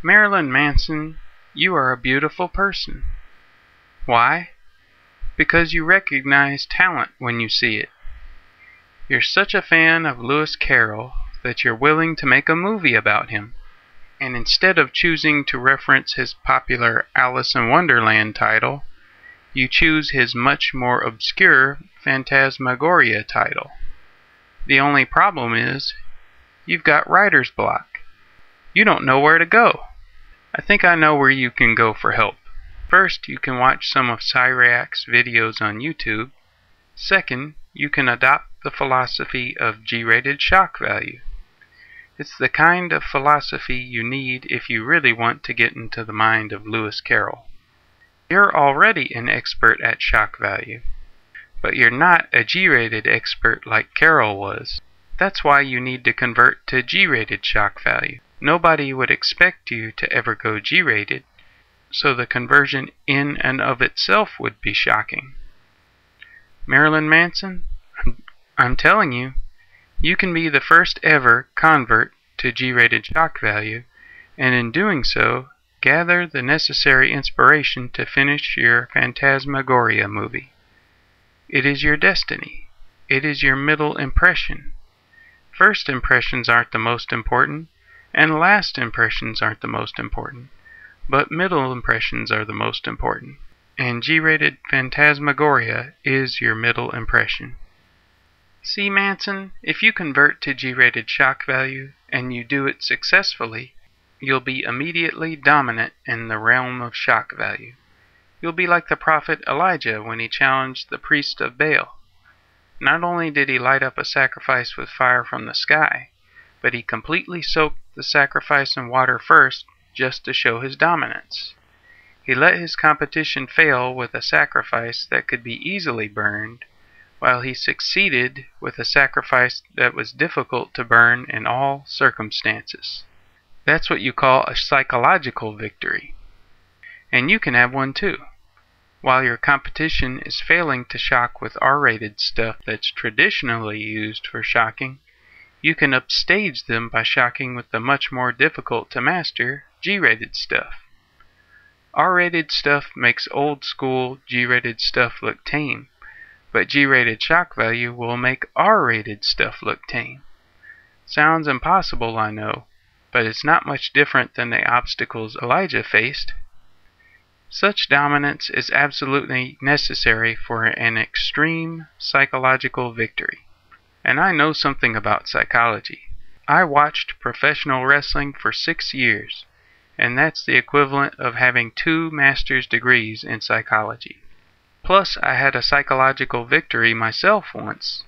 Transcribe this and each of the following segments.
Marilyn Manson, you are a beautiful person. Why? Because you recognize talent when you see it. You're such a fan of Lewis Carroll that you're willing to make a movie about him. And instead of choosing to reference his popular Alice in Wonderland title, you choose his much more obscure Phantasmagoria title. The only problem is, you've got writer's block. You don't know where to go. I think I know where you can go for help. First, you can watch some of Cyriac's videos on YouTube. Second, you can adopt the philosophy of G-rated shock value. It's the kind of philosophy you need if you really want to get into the mind of Lewis Carroll. You're already an expert at shock value, but you're not a G-rated expert like Carroll was. That's why you need to convert to G-rated shock value. Nobody would expect you to ever go G-rated, so the conversion in and of itself would be shocking. Marilyn Manson, I'm telling you, you can be the first ever convert to G-rated shock value, and in doing so, gather the necessary inspiration to finish your Phantasmagoria movie. It is your destiny. It is your middle impression. First impressions aren't the most important, and last impressions aren't the most important, but middle impressions are the most important. And G-rated Phantasmagoria is your middle impression. See, Manson, if you convert to G-rated shock value, and you do it successfully, you'll be immediately dominant in the realm of shock value. You'll be like the prophet Elijah when he challenged the priest of Baal. Not only did he light up a sacrifice with fire from the sky, but he completely soaked the sacrifice in water first just to show his dominance. He let his competition fail with a sacrifice that could be easily burned, while he succeeded with a sacrifice that was difficult to burn in all circumstances. That's what you call a psychological victory. And you can have one too. While your competition is failing to shock with R-rated stuff that's traditionally used for shocking, you can upstage them by shocking with the much more difficult to master G-rated stuff. R-rated stuff makes old school G-rated stuff look tame, but G-rated shock value will make R-rated stuff look tame. Sounds impossible, I know, but it's not much different than the obstacles Elijah faced. Such dominance is absolutely necessary for an extreme psychological victory. And I know something about psychology. I watched professional wrestling for 6 years, and that's the equivalent of having 2 master's degrees in psychology. Plus, I had a psychological victory myself once.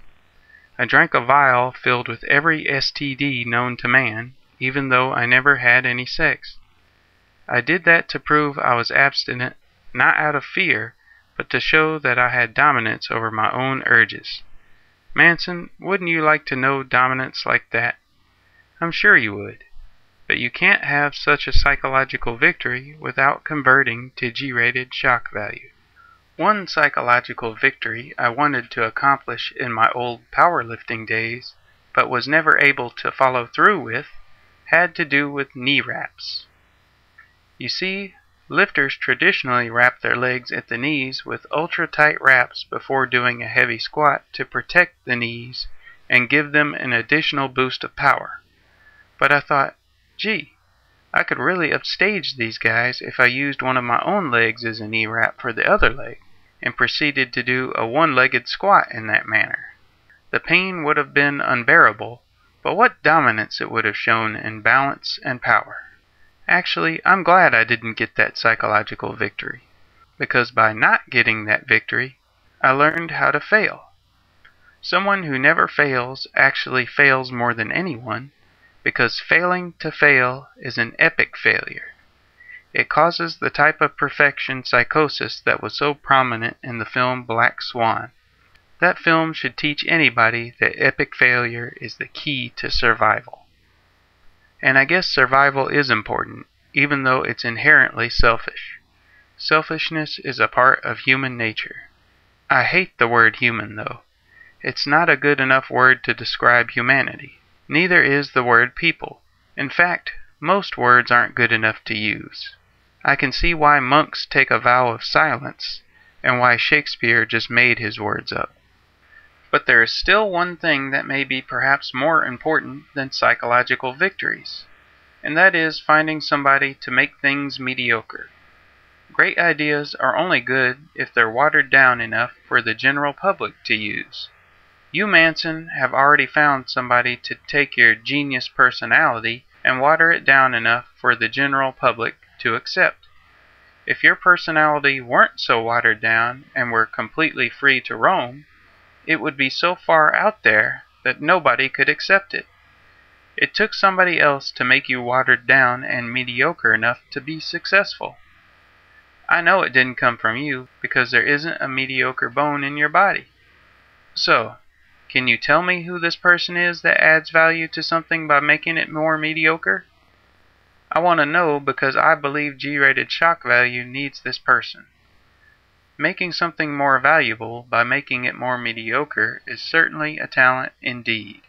I drank a vial filled with every STD known to man, even though I never had any sex. I did that to prove I was abstinent, not out of fear, but to show that I had dominance over my own urges. Manson, wouldn't you like to know dominance like that? I'm sure you would. But you can't have such a psychological victory without converting to G-rated shock value. One psychological victory I wanted to accomplish in my old powerlifting days, but was never able to follow through with, had to do with knee wraps. You see, lifters traditionally wrap their legs at the knees with ultra-tight wraps before doing a heavy squat to protect the knees and give them an additional boost of power. But I thought, gee, I could really upstage these guys if I used one of my own legs as a knee wrap for the other leg, and proceeded to do a one-legged squat in that manner. The pain would have been unbearable, but what dominance it would have shown in balance and power. Actually, I'm glad I didn't get that psychological victory, because by not getting that victory, I learned how to fail. Someone who never fails actually fails more than anyone, because failing to fail is an epic failure. It causes the type of perfection psychosis that was so prominent in the film Black Swan. That film should teach anybody that epic failure is the key to survival. And I guess survival is important, even though it's inherently selfish. Selfishness is a part of human nature. I hate the word human, though. It's not a good enough word to describe humanity. Neither is the word people. In fact, Most words aren't good enough to use. I can see why monks take a vow of silence, and why Shakespeare just made his words up. But there is still one thing that may be perhaps more important than psychological victories, and that is finding somebody to make things mediocre. Great ideas are only good if they're watered down enough for the general public to use. You, Manson, have already found somebody to take your genius personality and water it down enough for the general public to accept. If your personality weren't so watered down and were completely free to roam, it would be so far out there that nobody could accept it. It took somebody else to make you watered down and mediocre enough to be successful. I know it didn't come from you because there isn't a mediocre bone in your body. So, can you tell me who this person is that adds value to something by making it more mediocre? I want to know because I believe G-rated shock value needs this person. Making something more valuable by making it more mediocre is certainly a talent indeed.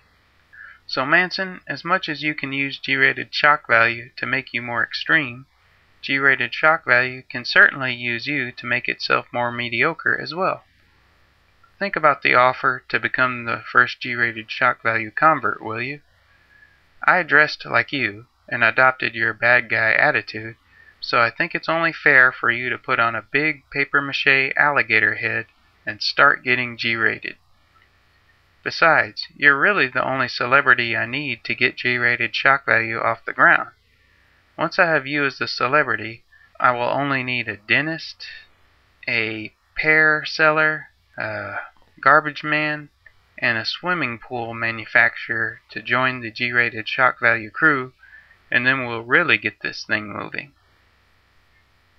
So Manson, as much as you can use G-rated shock value to make you more extreme, G-rated shock value can certainly use you to make itself more mediocre as well. Think about the offer to become the first G-rated shock value convert, will you? I dressed like you and adopted your bad guy attitude, so I think it's only fair for you to put on a big papier-mâché alligator head and start getting G-rated. Besides, you're really the only celebrity I need to get G-rated shock value off the ground. Once I have you as the celebrity, I will only need a dentist, a pear seller, a garbage man, and a swimming pool manufacturer to join the G-rated shock value crew, and then we'll really get this thing moving.